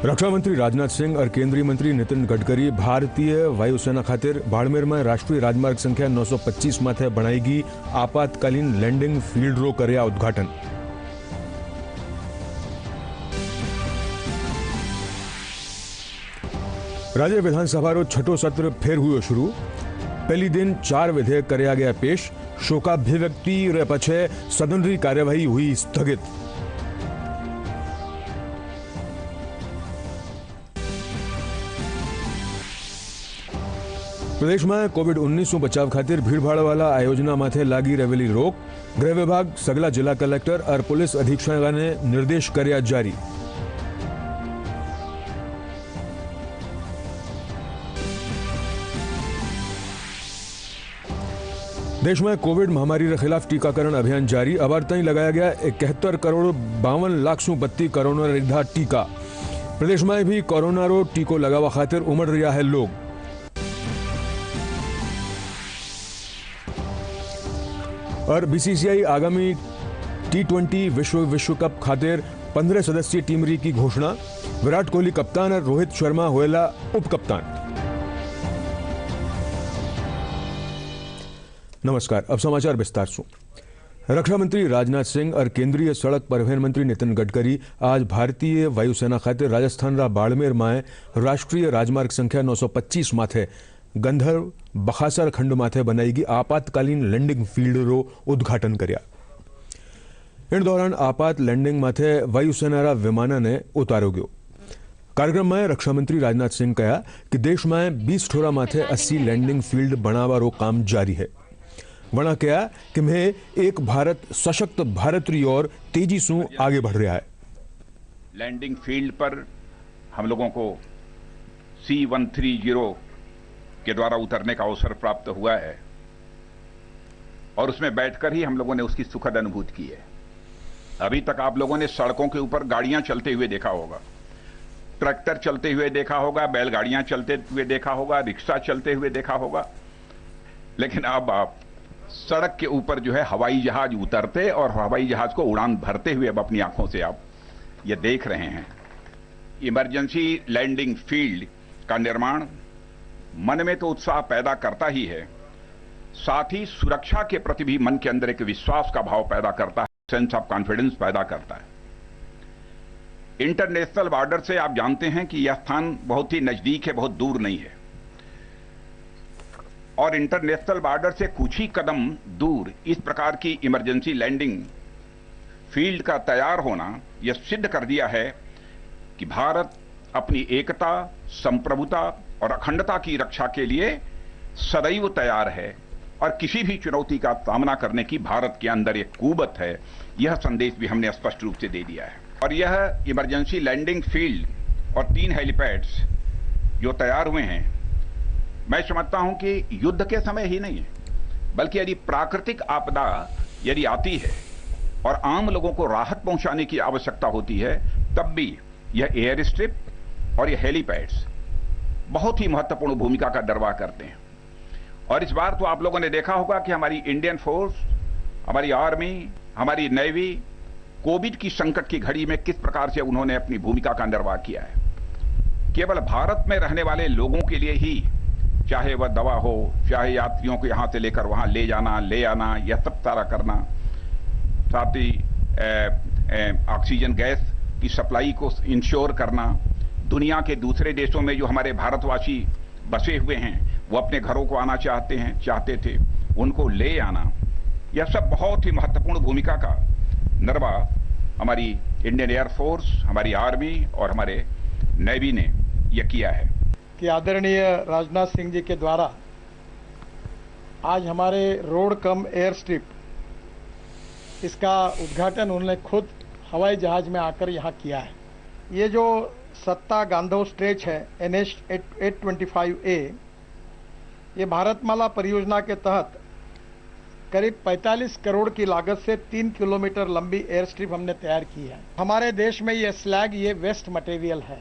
रक्षा मंत्री राजनाथ सिंह और केंद्रीय मंत्री नितिन गडकरी भारतीय वायुसेना खातिर बाड़मेर में राष्ट्रीय राजमार्ग संख्या 925 माथे बनाएगी आपातकालीन लैंडिंग फील्ड रो कर्या उद्घाटन। राज्य विधानसभा रो छठो सत्र फिर हुए शुरू। पहली दिन 4 विधेयक कर्या गया पेश। शोकाभिव्यक्ति रे पछे सदन री कार्यवाही हुई स्थगित। प्रदेश में कोविड-19 बचाव खातिर भीड़भाड़ वाला आयोजना माथे लागी रहेली रोक। गृह विभाग सगला जिला कलेक्टर और पुलिस अधीक्षक ने निर्देश कर्या जारी। देश में कोविड महामारी के खिलाफ टीकाकरण अभियान जारी। अबार तई लगाया गया 71 करोड़ 52 लाख सु 32 कोरोना रिधा टीका। प्रदेश में भी कोरोना रो टीको लगावा खातिर उमड़ रहा है लोग। और बीसीसीआई आगामी T20 विश्व कप खातिर 15 सदस्यीय टीम री की घोषणा। विराट कोहली कप्तान और रोहित शर्मा होएला उप कप्तान। नमस्कार, अब समाचार विस्तार से। रक्षा मंत्री राजनाथ सिंह और केंद्रीय सड़क परिवहन मंत्री नितिन गडकरी आज भारतीय वायुसेना खातिर राजस्थान रा बाड़मेर में राष्ट्रीय राजमार्ग संख्या 925 माथे गंधर्व बखासर खंड माथे बनाएगी आपातकालीन लैंडिंग फील्ड रो उद्घाटन कर्या। इन दौरान आपात लैंडिंग माथे वायुसेना रा विमाना ने उतारो गयो। कार्यक्रम में रक्षा मंत्री राजनाथ सिंह कहा कि देश में 20 ठोरा माथे 80 लैंडिंग फील्ड बनावा रो काम जारी है। वना कहा कि मैं एक भारत सशक्त भारत री ओर तेजी से आगे बढ़ रहा है। लैंडिंग फील्ड पर हम लोगों को C-130 के द्वारा उतरने का अवसर प्राप्त हुआ है और उसमें बैठकर ही हम लोगों ने उसकी सुखद अनुभूति की है। अभी तक आप लोगों ने सड़कों के ऊपर गाड़ियां चलते हुए देखा होगा, ट्रैक्टर चलते हुए देखा होगा, बैलगाड़ियां चलते हुए देखा होगा, रिक्शा चलते हुए देखा होगा, लेकिन अब आप सड़क के ऊपर जो है हवाई जहाज उतरते और हवाई जहाज को उड़ान भरते हुए अब अपनी आंखों से आप ये देख रहे हैं। इमरजेंसी लैंडिंग फील्ड का निर्माण मन में तो उत्साह पैदा करता ही है, साथ ही सुरक्षा के प्रति भी मन के अंदर एक विश्वास का भाव पैदा करता है, सेंस ऑफ कॉन्फिडेंस पैदा करता है। इंटरनेशनल बॉर्डर से आप जानते हैं कि यह स्थान बहुत ही नजदीक है, बहुत दूर नहीं है, और इंटरनेशनल बॉर्डर से कुछ ही कदम दूर इस प्रकार की इमरजेंसी लैंडिंग फील्ड का तैयार होना यह सिद्ध कर दिया है कि भारत अपनी एकता, संप्रभुता और अखंडता की रक्षा के लिए सदैव तैयार है और किसी भी चुनौती का सामना करने की भारत के अंदर एक कुवत है। यह संदेश भी हमने स्पष्ट रूप से दे दिया है। और यह इमरजेंसी लैंडिंग फील्ड और 3 हेलीपैड्स जो तैयार हुए हैं, मैं समझता हूं कि युद्ध के समय ही नहीं है, बल्कि यदि प्राकृतिक आपदा यदि आती है और आम लोगों को राहत पहुंचाने की आवश्यकता होती है, तब भी यह एयर स्ट्रिप और यह हेलीपैड्स बहुत ही महत्वपूर्ण भूमिका का निर्वाह करते हैं। और इस बार तो आप लोगों ने देखा होगा कि हमारी इंडियन फोर्स, हमारी आर्मी, हमारी नेवी कोविड की संकट की घड़ी में किस प्रकार से उन्होंने अपनी भूमिका का निर्वाह किया है। केवल भारत में रहने वाले लोगों के लिए ही, चाहे वह दवा हो, चाहे यात्रियों को यहां से लेकर वहां ले जाना, ले आना, यह सब सारा करना, साथ ही ऑक्सीजन गैस की सप्लाई को इंश्योर करना, दुनिया के दूसरे देशों में जो हमारे भारतवासी बसे हुए हैं वो अपने घरों को आना चाहते थे, उनको ले आना, यह सब बहुत ही महत्वपूर्ण भूमिका का निर्वाह हमारी इंडियन एयरफोर्स, हमारी आर्मी और हमारे नेवी ने यह किया है। कि आदरणीय राजनाथ सिंह जी के द्वारा आज हमारे रोड कम एयर स्ट्रिप इसका उद्घाटन उन्होंने खुद हवाई जहाज में आकर यहाँ किया है। ये जो सत्ता गांधव स्ट्रेच है NH 825A, ये भारतमाला परियोजना के तहत करीब 45 करोड़ की लागत से 3 किलोमीटर लंबी एयर स्ट्रिप हमने तैयार की है। हमारे देश में ये स्लैग, ये वेस्ट मटेरियल है,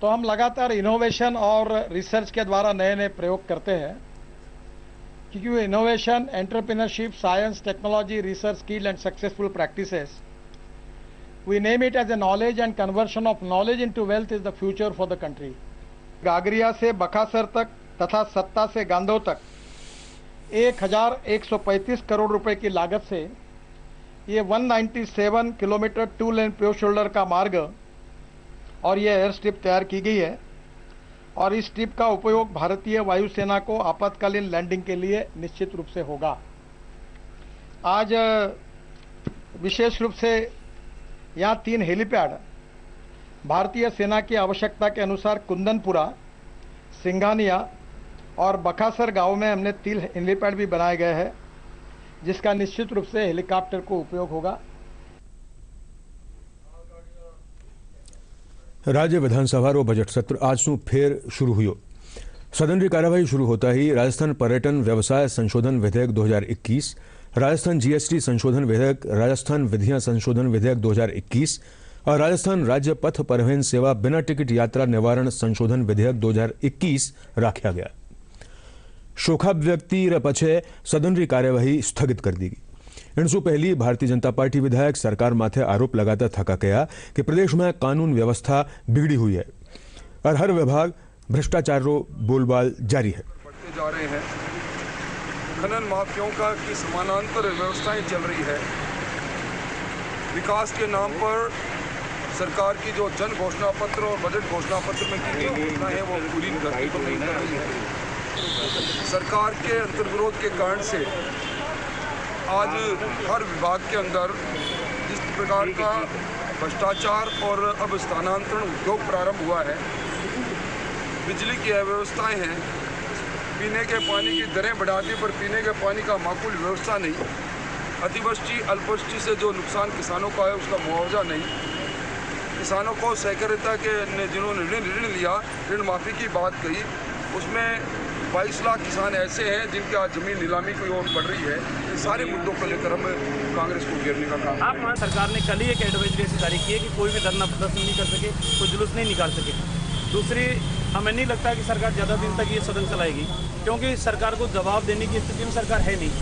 तो हम लगातार इनोवेशन और रिसर्च के द्वारा नए नए प्रयोग करते हैं, क्योंकि innovation, entrepreneurship, science, technology, research, skill and successful practices, We name it as a knowledge and conversion of knowledge into wealth is the future for the country. गागरिया से बकासर तक तथा सत्ता से गांधो तक 1135 करोड़ रुपए की लागत से ये 197 किलोमीटर 2 लेन प्योर शोल्डर का मार्ग और ये एयर स्ट्रिप तैयार की गई है और इस स्ट्रिप का उपयोग भारतीय वायुसेना को आपातकालीन लैंडिंग के लिए निश्चित रूप से होगा। आज विशेष रूप से यहाँ 3 हेलीपैड भारतीय सेना की आवश्यकता के अनुसार कुंदनपुरा, सिंघानिया और बकासर गांव में हमने 3 हेलीपैड भी बनाए गए हैं, जिसका निश्चित रूप से हेलीकॉप्टर को उपयोग होगा। राज्य विधानसभारो बजट सत्र आज शू फेर शुरू हुयो। सदन की कार्यवाही शुरू होता ही राजस्थान पर्यटन व्यवसाय संशोधन विधेयक 2021, राजस्थान जीएसटी संशोधन विधेयक, राजस्थान विधियां संशोधन विधेयक 2021 और राजस्थान राज्य पथ परिवहन सेवा बिना टिकट यात्रा निवारण संशोधन विधेयक 2021 राख्या गया। शोकाभिव्यक्ति पछे सदन की कार्यवाही स्थगित कर दी गई। इनसु पहली भारतीय जनता पार्टी विधायक सरकार माथे आरोप लगाता थका कहा कि प्रदेश में कानून व्यवस्था बिगड़ी हुई है और हर विभाग भ्रष्टाचार बोलबाल जारी है। बढ़ते जा रहे हैं, खनन माफियाओं का की समानांतर व्यवस्थाएं चल रही है। विकास के नाम पर सरकार की जो जन घोषणा पत्र और बजट घोषणा पत्र में की गई घोषणाएं हैं वो पूरी नहीं कर रही है। सरकार के अंतर्विरोध के कारण से आज हर विभाग के अंदर जिस प्रकार का भ्रष्टाचार और अब स्थानांतरण उद्योग प्रारंभ हुआ है, बिजली की अव्यवस्थाएं हैं, पीने के पानी की दरें बढ़ा दी पर पीने के पानी का माकूल व्यवस्था नहीं, अतिवृष्टि अल्पवृष्टि से जो नुकसान किसानों का है उसका मुआवजा नहीं, किसानों को सहकारिता के जिन्होंने ऋण लिया, ऋण माफ़ी की बात कही, उसमें 22 लाख किसान ऐसे हैं जिनकी आज जमीन नीलामी की ओर बढ़ रही है। इन सारे मुद्दों को लेकर हम कांग्रेस को घेरने का काम। आप सरकार ने कल ही एक एडवाइजरी ऐसी जारी की है कि कोई भी धरना प्रदर्शन नहीं कर सके, कोई जुलूस नहीं निकाल सके। दूसरी, हमें नहीं लगता कि सरकार ज़्यादा दिन तक ये सदन चलाएगी, क्योंकि सरकार को जवाब देने की स्थिति में सरकार है नहीं।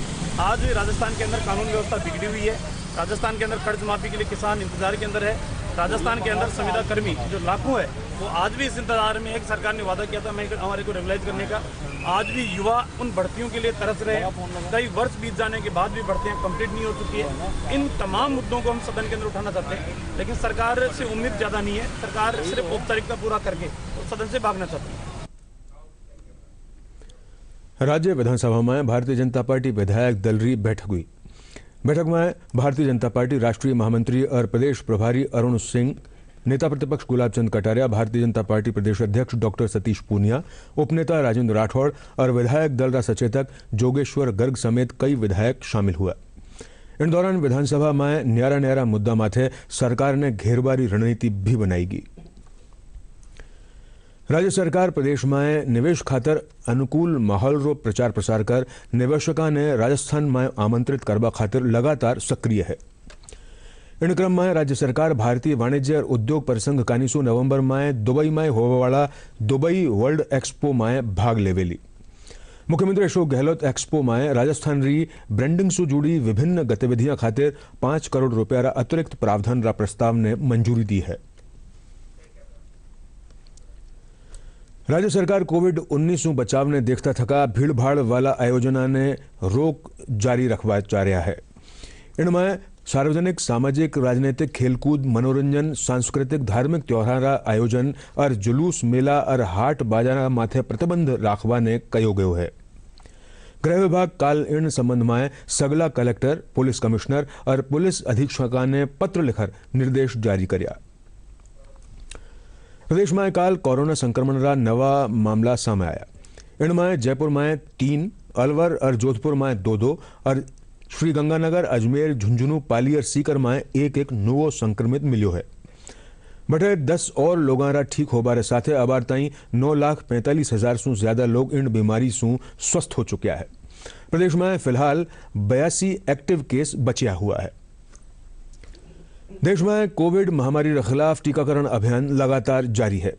आज राजस्थान के अंदर कानून व्यवस्था बिगड़ी हुई है। राजस्थान के अंदर कर्ज माफी के लिए किसान इंतजार के अंदर है। राजस्थान के अंदर संविदा कर्मी जो लाखों है वो आज भी इस इंतजार में है कि सरकार ने वादा किया था हमारे को रेगुलाइज करने का। आज भी युवा उन भर्तियों के लिए तरस रहे हैं। कई वर्ष बीत जाने के बाद भी भर्तियां कंप्लीट नहीं हो चुकी है। इन तमाम मुद्दों को हम सदन के अंदर उठाना चाहते हैं, लेकिन सरकार से उम्मीद ज़्यादा नहीं है। सरकार सिर्फ औपचारिकता पूरा करके सदन से भागना चाहती है। राज्य विधानसभा में भारतीय जनता पार्टी विधायक दल री बैठक हुई। बैठक में भारतीय जनता पार्टी राष्ट्रीय महामंत्री और प्रदेश प्रभारी अरुण सिंह, नेता प्रतिपक्ष गुलाब चंद कटारिया, भारतीय जनता पार्टी प्रदेश अध्यक्ष डॉक्टर सतीश पूनिया, उपनेता राजेंद्र राठौड़ और विधायक दल रा सचेतक जोगेश्वर गर्ग समेत कई विधायक शामिल हुआ। इन दौरान विधानसभा में न्यारा न्यारा मुद्दा माथे सरकार ने घेरबारी रणनीति भी बनाएगी। राज्य सरकार प्रदेश में निवेश खातर अनुकूल माहौल रो प्रचार प्रसार कर निवेशकों ने राजस्थान में आमंत्रित करवा खातिर लगातार सक्रिय है। इन क्रम में राज्य सरकार भारतीय वाणिज्य और उद्योग परिसंघ कानीसू नवंबर में दुबई में होने वाला दुबई वर्ल्ड एक्सपो में भाग लेवेली। मुख्यमंत्री अशोक गहलोत एक्सपो में राजस्थान री ब्रांडिंग से जुड़ी विभिन्न गतिविधियां खातिर 5 करोड़ रुपया रा अतिरिक्त प्रावधान रा प्रस्ताव ने मंजूरी दी है। राज्य सरकार कोविड-19 बचाव ने देखता थका भीड़ भाड़ वाला आयोजना ने रोक जारी रखवा चाह रहा है। इनमें सार्वजनिक, सामाजिक, राजनीतिक, खेलकूद, मनोरंजन, सांस्कृतिक, धार्मिक त्योहार आयोजन और जुलूस, मेला और हाट बाजार माथे प्रतिबंध राखवा ने कहो गयो है। गृह विभाग काल इन संबंध में सगला कलेक्टर, पुलिस कमिश्नर और पुलिस अधीक्षक ने पत्र लिखकर निर्देश जारी कर्या। प्रदेश में काल कोरोना संक्रमण का नवा मामला सामने आया। इनमें जयपुर में 3, अलवर और जोधपुर में 2 और श्रीगंगानगर, अजमेर, झुंझुनू, पाली और सीकर में 1 नवो संक्रमित मिलो है। बटे 10 और लोगों रा ठीक होबारे साथे अबार ताई 9,45,000 से ज्यादा लोग इन बीमारी से स्वस्थ हो चुके हैं। प्रदेश में फिलहाल 82 एक्टिव केस बचा हुआ है। देश में कोविड महामारी के खिलाफ टीकाकरण अभियान लगातार जारी है।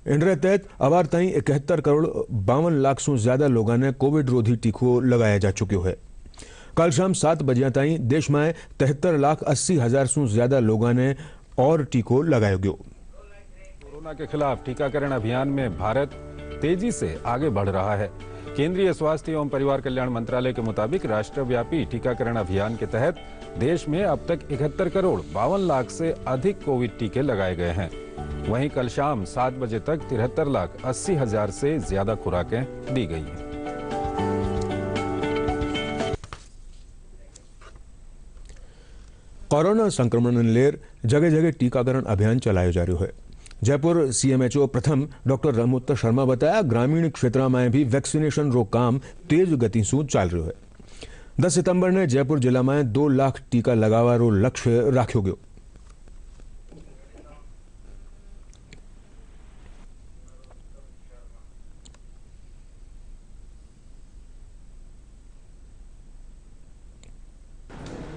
इनके तहत अबार ताई 71 करोड़ 52 लाख से ज्यादा लोगों ने कोविड रोधी टीको लगाया जा चुके है। कल शाम 7 बजे ताईं देश में 73,80,000 से ज्यादा लोगों ने और टीको लगायो गयो। कोरोना के खिलाफ टीकाकरण अभियान में भारत तेजी से आगे बढ़ रहा है। केंद्रीय स्वास्थ्य एवं परिवार कल्याण मंत्रालय के मुताबिक राष्ट्रव्यापी टीकाकरण अभियान के तहत देश में अब तक 71 करोड़ 52 लाख से अधिक कोविड टीके लगाए गए हैं। वहीं कल शाम 7 बजे तक 73,80,000 से ज्यादा खुराकें दी गई हैं। कोरोना संक्रमण ने लेर जगह जगह टीकाकरण अभियान चलायो जा रहा है। जयपुर CMHO प्रथम डॉक्टर रमोत्तर शर्मा बताया, ग्रामीण क्षेत्र में भी वैक्सीनेशन रो काम तेज गति से चल रहा है। 10 सितंबर ने जयपुर जिला में 2 लाख टीका लगावा रो लक्ष्य राख्यो गयो।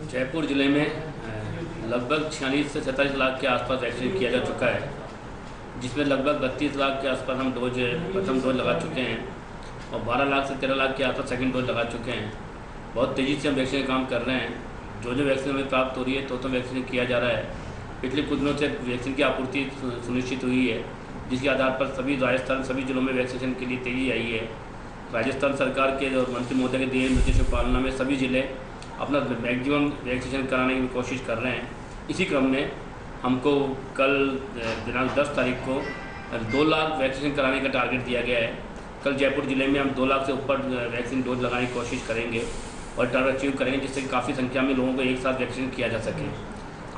जयपुर जिले में लगभग 46 से 47 लाख के आसपास वैक्सीन किया जा चुका है, जिसमें लगभग 32 लाख के आसपास हम प्रथम डोज लगा चुके हैं और 12 लाख से 13 लाख के आसपास सेकंड डोज लगा चुके हैं। बहुत तेज़ी से हम वैक्सीन का काम कर रहे हैं। जो वैक्सीन हमें प्राप्त हो रही है तो वैक्सीन किया जा रहा है। पिछले कुछ दिनों से वैक्सीन की आपूर्ति सुनिश्चित हुई है, जिसके आधार पर राजस्थान सभी जिलों में वैक्सीनेशन के लिए तेज़ी आई है। राजस्थान सरकार के मंत्री महोदय के दिए निर्देशों पालना में सभी जिले अपना मैक्सिमम वैक्सीनेशन कराने की कोशिश कर रहे हैं। इसी क्रम में हमको कल दिनांक 10 तारीख को 2 लाख वैक्सीनेशन कराने का टारगेट दिया गया है। कल जयपुर जिले में हम 2 लाख से ऊपर वैक्सीन डोज लगाने की कोशिश करेंगे और टारगेट अचीव करेंगे, जिससे काफ़ी संख्या में लोगों को एक साथ वैक्सीन किया जा सके।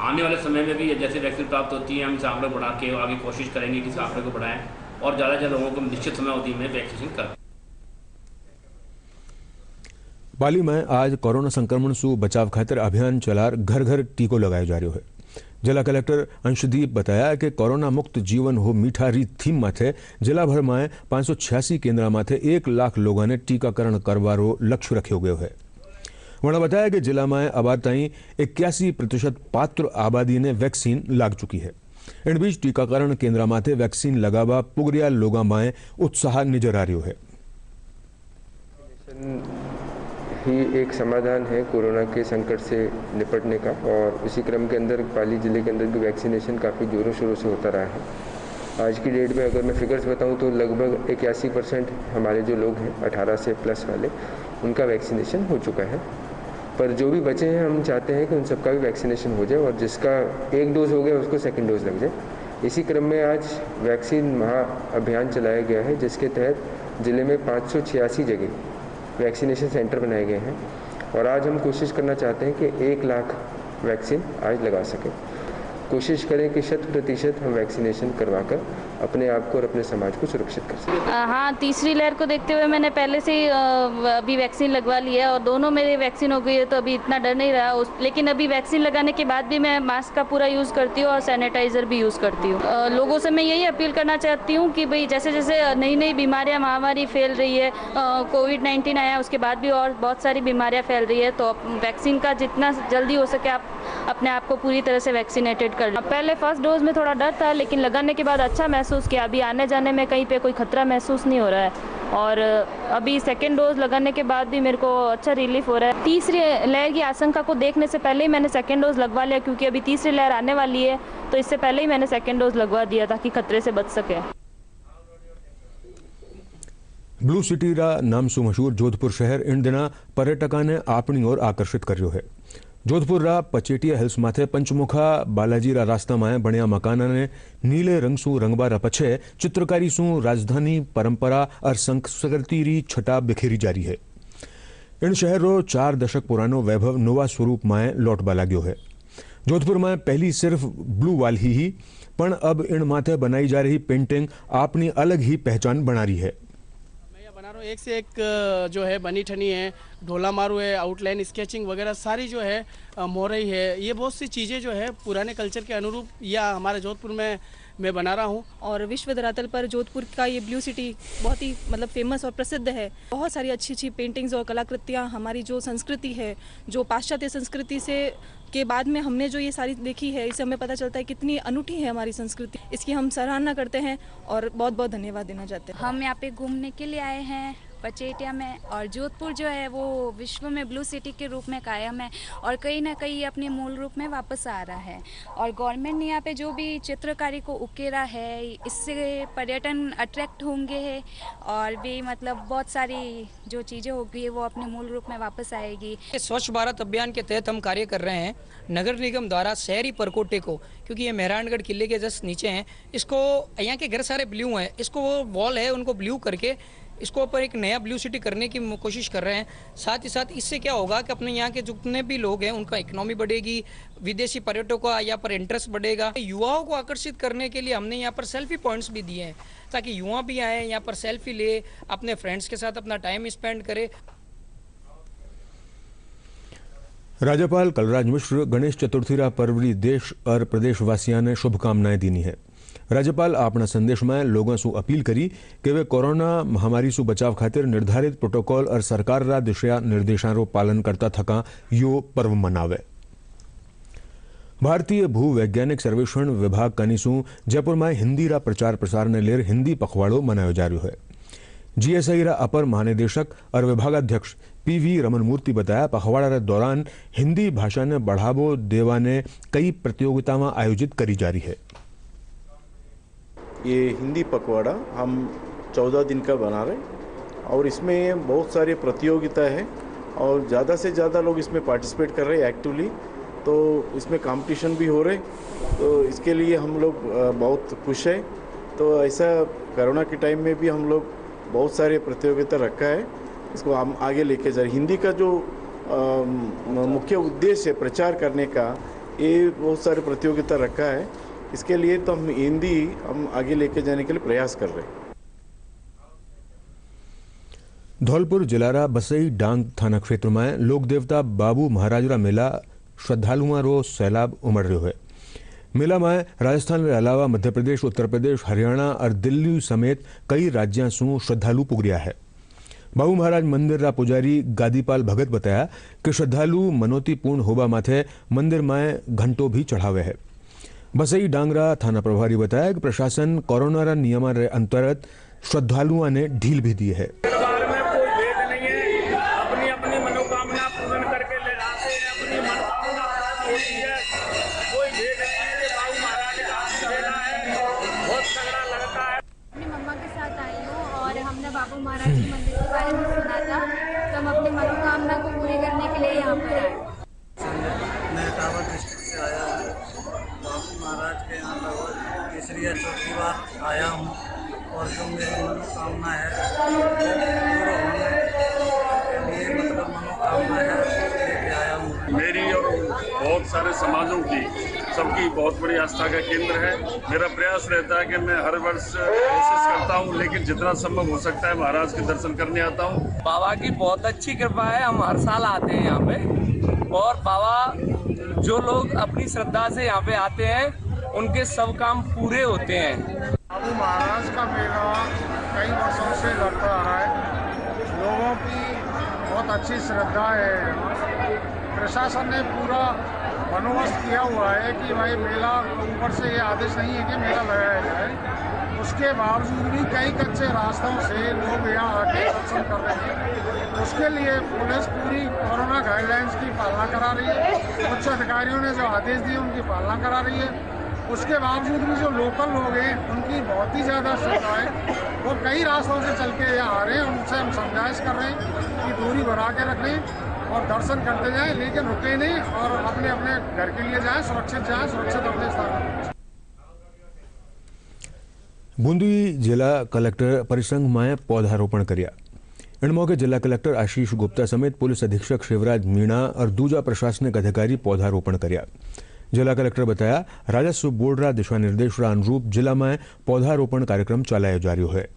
आने वाले समय में भी जैसे वैक्सीन प्राप्त होती है, हम इस आंकड़े बढ़ा के आगे कोशिश करेंगे कि इस आंकड़े को बढ़ाएं और ज़्यादा से ज़्यादा लोगों को निश्चित समय अवधि में वैक्सीनेशन करें। पाली में आज कोरोना संक्रमण से बचाव खातिर अभियान चलार घर घर टीको लगायो जा रहा है। जिला कलेक्टर अंशदीप बताया कि कोरोना मुक्त जीवन हो मीठा रीत थीम माथे जिला भर में 586 केंद्र माथे 1 लाख लोगों ने टीकाकरण करवारो लक्ष्य रखो गयो है। उन्होंने बताया कि जिला में अब ताईं 81% पात्र आबादी ने वैक्सीन लाग चुकी है। इन बीच टीकाकरण केंद्र माथे वैक्सीन लगावा पुगरिया लोगों में उत्साह नजर आ रहा है। ही एक समाधान है कोरोना के संकट से निपटने का, और इसी क्रम के अंदर पाली जिले के अंदर भी वैक्सीनेशन काफ़ी ज़ोरों शोरों से होता रहा है। आज की डेट में अगर मैं फिगर्स बताऊं तो लगभग 81% हमारे जो लोग हैं 18 से प्लस वाले, उनका वैक्सीनेशन हो चुका है। पर जो भी बचे हैं हम चाहते हैं कि उन सबका भी वैक्सीनेशन हो जाए और जिसका 1 डोज हो गया उसको सेकेंड डोज लग जाए। इसी क्रम में आज वैक्सीन महा अभियान चलाया गया है, जिसके तहत ज़िले में 586 जगह वैक्सीनेशन सेंटर बनाए गए हैं और आज हम कोशिश करना चाहते हैं कि 1 लाख वैक्सीन आज लगा सकें। कोशिश करें कि 100% हम वैक्सीनेशन करवाकर अपने आप को और अपने समाज को सुरक्षित कर सकें। हाँ, तीसरी लहर को देखते हुए मैंने पहले से ही अभी वैक्सीन लगवा ली है और दोनों मेरी वैक्सीन हो गई है, तो अभी इतना डर नहीं रहा। लेकिन अभी वैक्सीन लगाने के बाद भी मैं मास्क का पूरा यूज़ करती हूँ और सैनिटाइज़र भी यूज़ करती हूँ। लोगों से मैं यही अपील करना चाहती हूँ कि भाई जैसे जैसे नई नई बीमारियाँ महामारी फैल रही है, कोविड-19 आया उसके बाद भी और बहुत सारी बीमारियाँ फैल रही है, तो वैक्सीन का जितना जल्दी हो सके आप अपने आप को पूरी तरह से वैक्सीनेटेड कर लें। पहले फर्स्ट डोज में थोड़ा डर था, लेकिन लगाने के बाद अच्छा महसूस किया। अभी आने जाने में कहीं पे कोई खतरा महसूस नहीं हो रहा है और अभी सेकेंड डोज लगाने के बाद भी मेरे को अच्छा रिलीफ हो रहा है। तीसरी लहर की आशंका को देखने से पहले ही मैंने सेकेंड डोज लगवा लिया, क्योंकि अभी तीसरी लहर आने वाली है, तो इससे पहले ही मैंने सेकेंड डोज लगवा दिया ताकि खतरे से बच सके। ब्लू सिटी रा नाम से मशहूर जोधपुर शहर इन दिना पर्यटकों ने अपनी ओर आकर्षित कर्यो है। जोधपुर रा पचेटिया हिल्स माथे पंचमुखा बालाजी रा रास्ता में बनिया मकाना ने नीले रंग सु रंगबारा पछे चित्रकारी सु राजधानी परंपरा और संस्कृति री छटा बिखेरी जारी है। इन शहर रो 4 दशक पुरानो वैभव नवा स्वरूप में लौटबा लाग्यो है। जोधपुर में पहली सिर्फ ब्लू वाल ही पण अब इन माथे बनाई जा रही पेंटिंग अपनी अलग ही पहचान बना रही है। बना रहा हूँ, एक से एक जो है बनी ठनी है, ढोला मारू है, आउटलाइन स्केचिंग वगैरह सारी जो है मोरई है, ये बहुत सी चीज़ें जो है पुराने कल्चर के अनुरूप या हमारे जोधपुर में मैं बना रहा हूँ। और विश्व धरातल पर जोधपुर का ये ब्लू सिटी बहुत ही मतलब फेमस और प्रसिद्ध है। बहुत सारी अच्छी अच्छी पेंटिंग्स और कलाकृतियाँ, हमारी जो संस्कृति है, जो पाश्चात्य संस्कृति से के बाद में हमने जो ये सारी देखी है, इससे हमें पता चलता है कितनी अनूठी है हमारी संस्कृति। इसकी हम सराहना करते हैं और बहुत बहुत धन्यवाद देना चाहते हैं। हम यहाँ पे घूमने के लिए आए हैं पचेटिया में, और जोधपुर जो है वो विश्व में ब्लू सिटी के रूप में कायम है और कहीं ना कहीं अपने मूल रूप में वापस आ रहा है। और गवर्नमेंट ने यहाँ पे जो भी चित्रकारी को उकेरा है, इससे पर्यटन अट्रैक्ट होंगे है और भी मतलब बहुत सारी जो चीज़ें होगी वो अपने मूल रूप में वापस आएगी। स्वच्छ भारत अभियान के तहत हम कार्य कर रहे हैं। नगर निगम द्वारा शहरी परकोटे को, क्योंकि ये मेहरानगढ़ किले के जस्ट नीचे हैं, इसको यहाँ के घर सारे ब्लू हैं, इसको वो वॉल है उनको ब्लू करके इसको ऊपर एक नया ब्लू सिटी करने की कोशिश कर रहे हैं। साथ ही साथ इससे क्या होगा कि अपने यहाँ के जितने भी लोग हैं उनका इकोनॉमी बढ़ेगी, विदेशी पर्यटकों का यहाँ पर इंटरेस्ट बढ़ेगा। युवाओं को आकर्षित करने के लिए हमने यहाँ पर सेल्फी पॉइंट्स भी दिए हैं ताकि युवा भी आए, यहाँ पर सेल्फी ले, अपने फ्रेंड्स के साथ अपना टाइम स्पेंड करे। राज्यपाल कलराज मिश्र गणेश चतुर्थीरा पर्वनी देश और प्रदेशवासियों ने शुभकामनाएं दी है। राज्यपाल अपना संदेश में लोगों से अपील करी कि वे कोरोना महामारी से बचाव खातिर निर्धारित प्रोटोकॉल और सरकार रा दिशा निर्देशों पालन करता थका यो पर्व मनावे। भारतीय भूवैज्ञानिक सर्वेक्षण विभाग कनीसू जयपुर में हिंदी रा प्रचार प्रसार ने लेर हिंदी पखवाड़ो मनायो जा रहा है। जीएसआई रा अपर महानिदेशक और विभागाध्यक्ष पीवी रमन मूर्ति बताया पखवाड़ा के दौरान हिंदी भाषा ने बढ़ावो देवाने कई प्रतियोगिताएं आयोजित करी जा रही है। ये हिंदी पखवाड़ा हम 14 दिन का बना रहे और इसमें बहुत सारी प्रतियोगिता है और ज़्यादा से ज़्यादा लोग इसमें पार्टिसिपेट कर रहे हैं एक्टिवली, तो इसमें कंपटीशन भी हो रहे, तो इसके लिए हम लोग बहुत खुश है। तो ऐसा कोरोना के टाइम में भी हम लोग बहुत सारे प्रतियोगिता रखा है, इसको हम आगे लेके जा रहे। हिंदी का जो मुख्य उद्देश्य है प्रचार करने का, ये बहुत सारे प्रतियोगिता रखा है, इसके लिए तो हम हिंदी हम आगे लेके जाने के लिए प्रयास कर रहे हैं। धौलपुर जिलारा बसई डांग थाना क्षेत्र में लोक देवता बाबू महाराज रा मेला श्रद्धालुओं रो सैलाब उमड़ रहा है। मेला में राजस्थान के अलावा मध्य प्रदेश, उत्तर प्रदेश, हरियाणा और दिल्ली समेत कई राज्यों से श्रद्धालु पुगरिया है। बाबू महाराज मंदिर रा पुजारी गादीपाल भगत बताया कि श्रद्धालु मनोती पूर्ण होबा माथे मंदिर में घंटों भी चढ़ावे है। बसई डांगरा थाना प्रभारी बताया कि प्रशासन कोरोना रा नियम अंतर्गत श्रद्धालुओं ने ढील भी दी है। बाबू महाराज के मंदिर के बारे में सुना था, तो हम अपनी मनोकामना को पूरी करने के लिए यहाँ पर आए। मैं टावर डिस्ट्रिक्ट से आया हूँ। बाबू महाराज के यहाँ लगभग तीसरी या चौथी बार आया हूँ और जो मेरी मनोकामना है पूरा होने के लिए मतलब मनोकामना है लेके आया हूँ। मेरी और बहुत सारे समाजों की सबकी बहुत बड़ी आस्था का केंद्र है। मेरा प्रयास रहता है कि मैं हर वर्ष कोशिश करता हूँ, लेकिन जितना संभव हो सकता है महाराज के दर्शन करने आता हूँ। बाबा की बहुत अच्छी कृपा है, हम हर साल आते हैं यहाँ पे और बाबा जो लोग अपनी श्रद्धा से यहाँ पे आते हैं उनके सब काम पूरे होते हैं। बाबू महाराज का मेला कई वर्षों से लगता आ रहा है, लोगों की बहुत अच्छी श्रद्धा है। प्रशासन ने पूरा बंदोबस्त किया हुआ है कि भाई मेला ऊपर से ये आदेश नहीं है कि मेला लगाया जाए, उसके बावजूद भी कई कच्चे रास्तों से लोग यहाँ आके दर्शन कर रहे हैं। उसके लिए पुलिस पूरी कोरोना गाइडलाइंस की पालना करा रही है, उच्च अधिकारियों ने जो आदेश दिए उनकी पालना करा रही है। उसके बावजूद भी जो लोकल लोग हैं उनकी बहुत ही ज़्यादा श्रद्धा है, वो कई रास्तों से चल के यहाँ आ रहे हैं। उनसे हम समझाइश कर रहे हैं कि दूरी बना के रखें और दर्शन करते जाएं, लेकिन रुके नहीं और अपने अपने घर के लिए जाएं, सुरक्षित अपने स्थान। बूंदी जिला कलेक्टर परिसंघ में पौधारोपण किया। इन मौके जिला कलेक्टर आशीष गुप्ता समेत पुलिस अधीक्षक शिवराज मीणा और दूजा प्रशासनिक अधिकारी पौधारोपण किया। जिला कलेक्टर बताया राजस्व बोर्ड रा दिशा निर्देश रा अनुरूप जिला में पौधारोपण कार्यक्रम चलाया जा रहा है।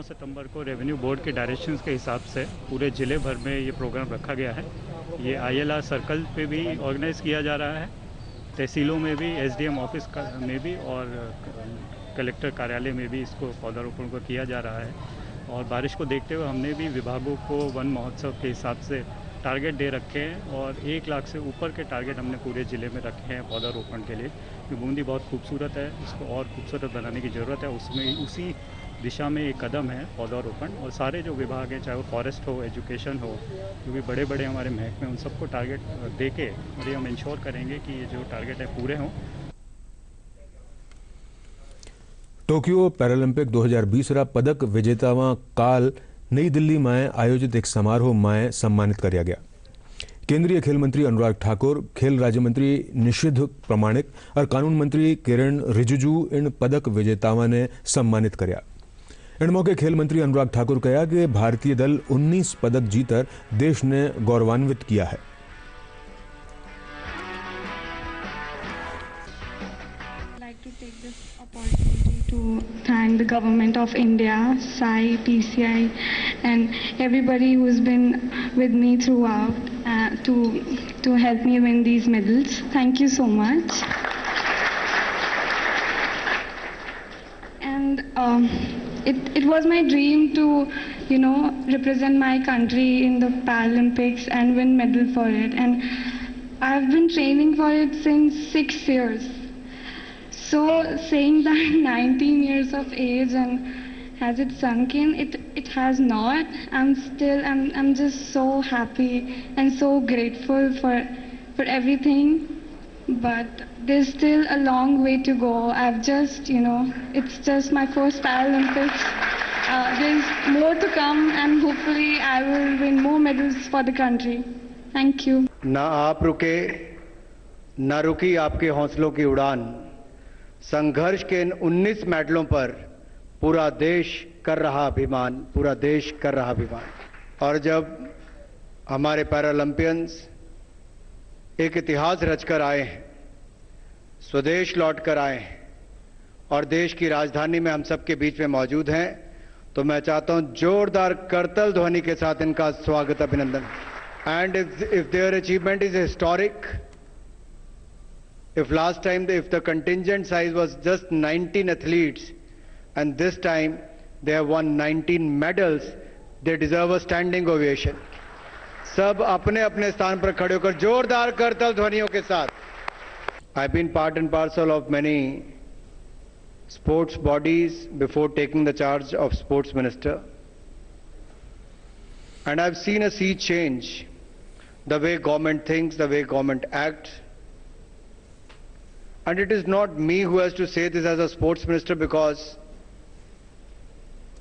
सितंबर को रेवेन्यू बोर्ड के डायरेक्शंस के हिसाब से पूरे ज़िले भर में ये प्रोग्राम रखा गया है। ये ILR सर्कल पे भी ऑर्गेनाइज किया जा रहा है, तहसीलों में भी, SDM ऑफिस में भी और कलेक्टर कार्यालय में भी इसको पौधारोपण को किया जा रहा है। और बारिश को देखते हुए हमने भी विभागों को वन महोत्सव के हिसाब से टारगेट दे रखे हैं और 1 लाख से ऊपर के टारगेट हमने पूरे ज़िले में रखे हैं पौधारोपण के लिए। क्योंकि बूंदी बहुत खूबसूरत है, इसको और खूबसूरत बनाने की ज़रूरत है। उसमें उसी दिशा में एक कदम है पौधारोपण, और सारे जो विभाग हैं, चाहे वो फॉरेस्ट हो, एजुकेशन हो, जो भी बड़े बड़े हमारे महकमे उन सबको टारगेट दे के और ये हम इंश्योर करेंगे कि ये जो टारगेट है पूरे हों। टोक्यो पैरालंपिक 2020 पदक विजेतावां काल नई दिल्ली में आयोजित एक समारोह में सम्मानित किया गया। केंद्रीय खेल मंत्री अनुराग ठाकुर, खेल राज्य मंत्री निषिद्ध प्रमाणिक और कानून मंत्री किरण रिजिजू इन पदक विजेतावां ने सम्मानित किया। इन मौके खेल मंत्री अनुराग ठाकुर कहा कि भारतीय दल 19 पदक जीतर देश ने गौरवान्वित किया है। To thank the government of India, SAI, PCI, and everybody who's been with me throughout to help me win these medals. Thank you so much. And it was my dream to, represent my country in the Paralympics and win medal for it. And I've been training for it since 6 years. So saying that 19 years of age and has it sunk in? It has not. I'm just so happy and so grateful for everything. But there's still a long way to go. I've just, it's just my first Paralympics. There's more to come and hopefully I will win more medals for the country. Thank you. ना आप रुके, ना रुकी आपके हौसलों की उड़ान। संघर्ष के इन 19 मेडलों पर पूरा देश कर रहा अभिमान, पूरा देश कर रहा अभिमान। और जब हमारे पैरालंपियंस एक इतिहास रचकर आए हैं, स्वदेश लौटकर आए हैं और देश की राजधानी में हम सबके बीच में मौजूद हैं, तो मैं चाहता हूं जोरदार करतल ध्वनि के साथ इनका स्वागत, अभिनंदन। And if their achievement is historic, if last time if the contingent size was just 19 athletes and this time they have won 19 medals, they deserve a standing ovation. सब अपने अपने स्थान पर खड़े होकर जोरदार करतल ध्वनियों के साथ। I've been part and parcel of many sports bodies before taking the charge of sports minister, and I've seen a sea change, the way government thinks, the way government acts. And it is not me who has to say this as a sports minister, because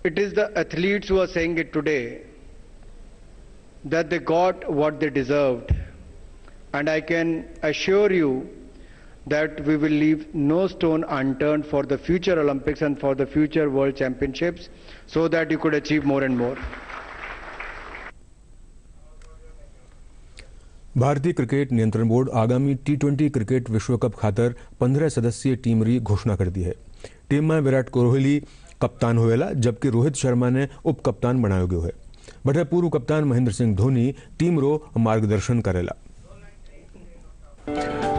it is the athletes who are saying it today, that they got what they deserved. And I can assure you that we will leave no stone unturned for the future Olympics and for the future World Championships, so that you could achieve more and more. भारतीय cricket नियंत्रण board आगामी T20 cricket विश्व cup खातर 15 सदस्यीय team री घोषणा कर दी है। टीम में विराट कोहली कप्तान होवेला, जबकि रोहित शर्मा ने उप कप्तान बनायो गयो है। बटे पूर्व कप्तान महेंद्र सिंह धोनी टीम रो मार्गदर्शन करेला।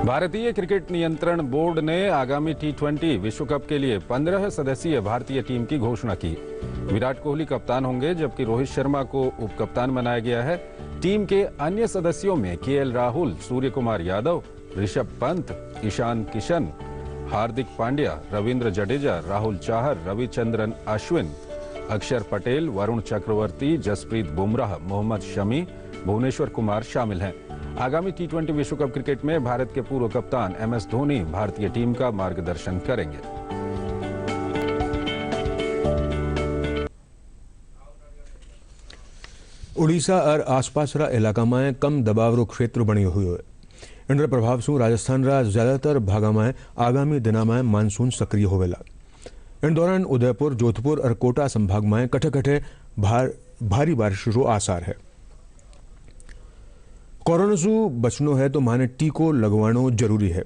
भारतीय क्रिकेट नियंत्रण बोर्ड ने आगामी T20 विश्व कप के लिए 15 सदस्यीय भारतीय टीम की घोषणा की। विराट कोहली कप्तान होंगे, जबकि रोहित शर्मा को उप कप्तान बनाया गया है। टीम के अन्य सदस्यों में KL राहुल, सूर्य कुमार यादव, ऋषभ पंत, ईशान किशन, हार्दिक पांड्या, रविंद्र जडेजा, राहुल चाहर, रविचंद्रन अश्विन, अक्षर पटेल, वरुण चक्रवर्ती, जसप्रीत बुमराह, मोहम्मद शमी, भुवनेश्वर कुमार शामिल हैं। आगामी T20 विश्व कप क्रिकेट में भारत के पूर्व कप्तान MS धोनी भारतीय टीम का मार्गदर्शन करेंगे। उड़ीसा और आसपास रा इलाका में कम दबाव रो क्षेत्र बनी हुई है। इन प्रभाव से राजस्थान रा ज्यादातर भाग में आगामी दिना में मानसून सक्रिय होवेला। इन दौरान उदयपुर, जोधपुर और कोटा संभाग में कठे कठे भारी बारिश रो आसार है। कोरोना से बचनो है तो माने टीको लगवानो जरूरी है।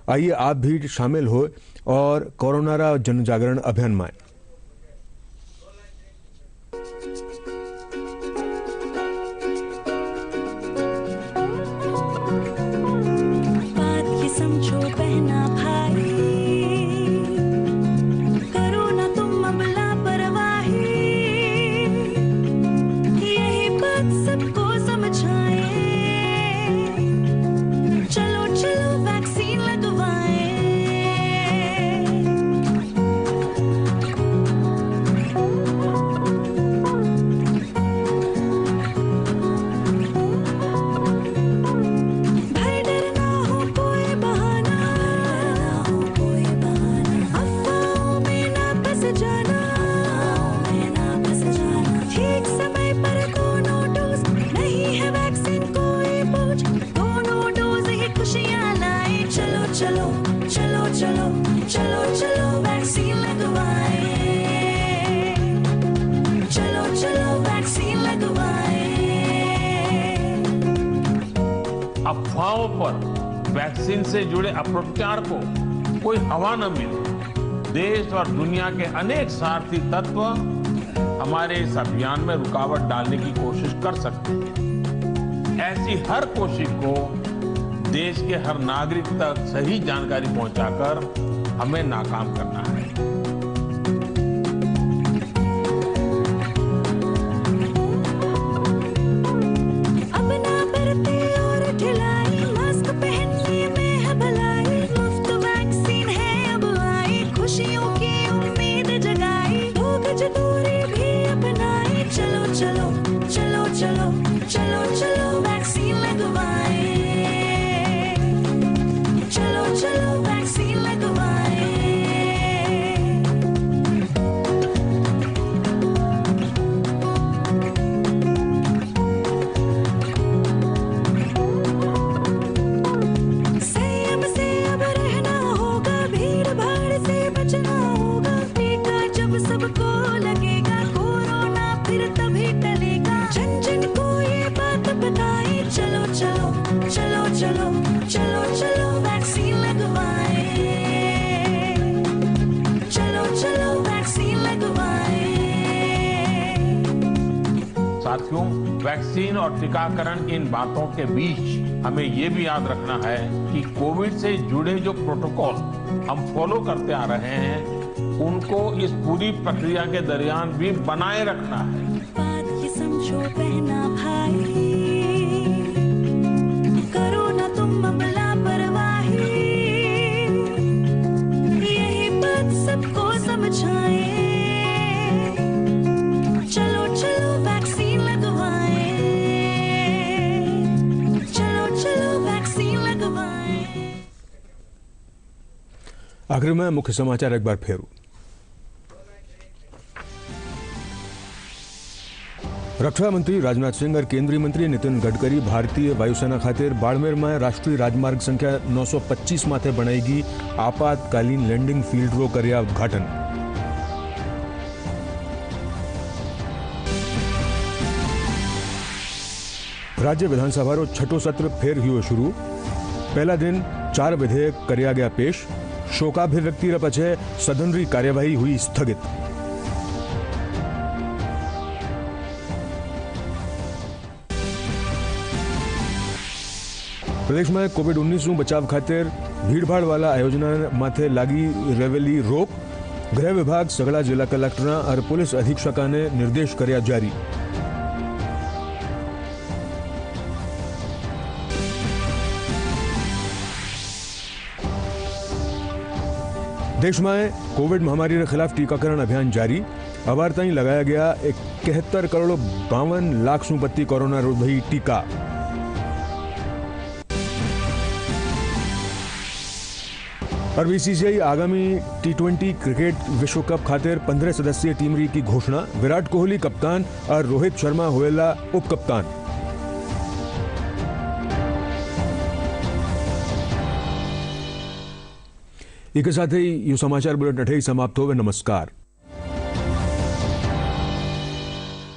आइए आप भी शामिल हो और कोरोना रा जन जागरण अभियान में। युवाओं पर वैक्सीन से जुड़े अपप्रचार को कोई हवा न मिले। देश और दुनिया के अनेक स्वार्थी तत्व हमारे इस अभियान में रुकावट डालने की कोशिश कर सकते हैं। ऐसी हर कोशिश को देश के हर नागरिक तक सही जानकारी पहुंचाकर हमें नाकाम करना है। साथियों, वैक्सीन और टीकाकरण की इन बातों के बीच हमें ये भी याद रखना है कि कोविड से जुड़े जो प्रोटोकॉल हम फॉलो करते आ रहे हैं, उनको इस पूरी प्रक्रिया के दरमियान भी बनाए रखना है। करो ना तुम अब लापरवाही, यही बात सबको समझाए। चलो चलो वैक्सीन लगवाएं, चलो चलो वैक्सीन लगवाएं। आखिर में मुख्य समाचार एक बार फिर। रक्षा मंत्री राजनाथ सिंह और केंद्रीय मंत्री नितिन गडकरी भारतीय वायुसेना खातिर बाड़मेर में राष्ट्रीय राजमार्ग संख्या 925 माथे बनाएगी आपातकालीन लैंडिंग फील्ड रो कर्या उद्घाटन। राज्य विधानसभा रो छठो सत्र फिर हुआ शुरू। पहला दिन 4 विधेयक कर्या गया पेश। शोकाभिव्यक्ति रे पछे सदन री कार्यवाही हुई स्थगित। प्रदेश में कोविड-19 बचाव खातिर भीड़भाड़ वाला आयोजना माथे लागी रेवेली रोक। गृह विभाग सगला जिला कलेक्टर और पुलिस अधीक्षक ने निर्देश कर्या जारी। देश में कोविड महामारी के खिलाफ टीकाकरण अभियान जारी। अबार ताई लगाया गया 71 करोड़ 52 लाख सुपत्ति कोरोना रोधी टीका। और बीसीसीआई आगामी T20 क्रिकेट विश्व कप खातिर 15 सदस्यीय टीम री की घोषणा। विराट कोहली कप्तान और रोहित शर्मा होएला उप कप्तान। इसके साथ ही यह समाचार बुलेटिन समाप्त हो गए। नमस्कार।